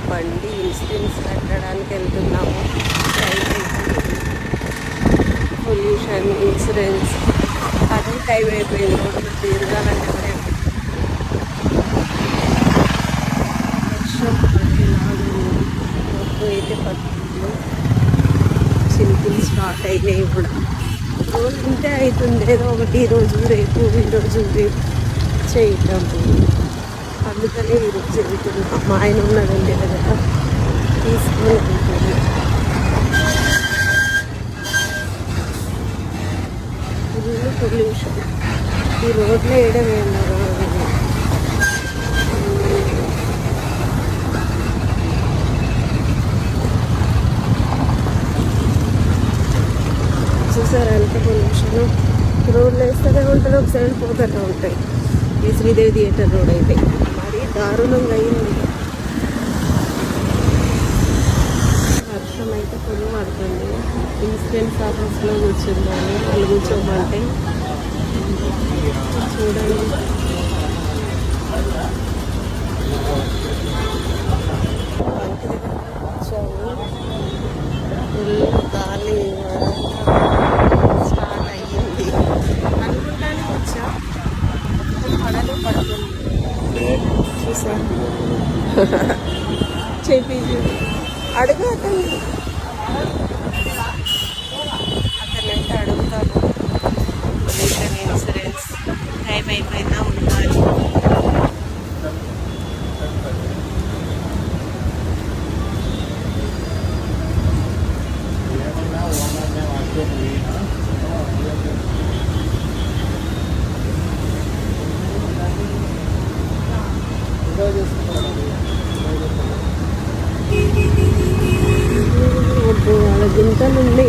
బండి ఇన్సూరెన్స్ కట్టడానికి వెళ్తున్నాము. పొల్యూషన్ ఇన్సూరెన్స్ అదే టైం అయిపోయింది. రోడ్డు తిరగాలంటే కూడా వర్షం పడేలాగా మొత్తం అయితే పడుతుంది. చినుకులు స్టార్ట్ అయినాయి. ఇప్పుడు రోజు ఉంటే అవుతుంది ఏదో ఒకటి ఈరోజు రేపు చేయటము. అందుకనే ఈరోజు వెళ్తున్నాం. మా ఆయన ఉన్నదండి కదా తీసుకుని వెళ్తుంది. Full pollution. ఈ రోడ్లో వేయడం ఏంటో చూసారా ఎంత పొల్యూషన్. రోడ్లు వేస్తూనే ఉంటారు, ఒక సైడ్ పోతూనే ఉంటాయి. ఈ శ్రీదేవి థియేటర్ రోడ్ అయితే మరీ దారుణంగా అయింది. వర్షం అయితే పొద్దు పడుతుంది. ఇన్సూరెన్స్ ఆఫీస్లో కూర్చుందాన్ని వాళ్ళు కూర్చోమంటే చూడండి. ఫుల్ గాలి స్టార్ట్ అయ్యింది అనుకుంటానే వచ్చా. పడుతుంది చూసా చెప్పి అడుగు అతనంటే అడుగుతాను. పొల్యూషన్ ఇన్సూరెన్స్ టైం అయిపోయిందా ఉండాలి. వాళ్ళ గింతలు ఉన్నాయి.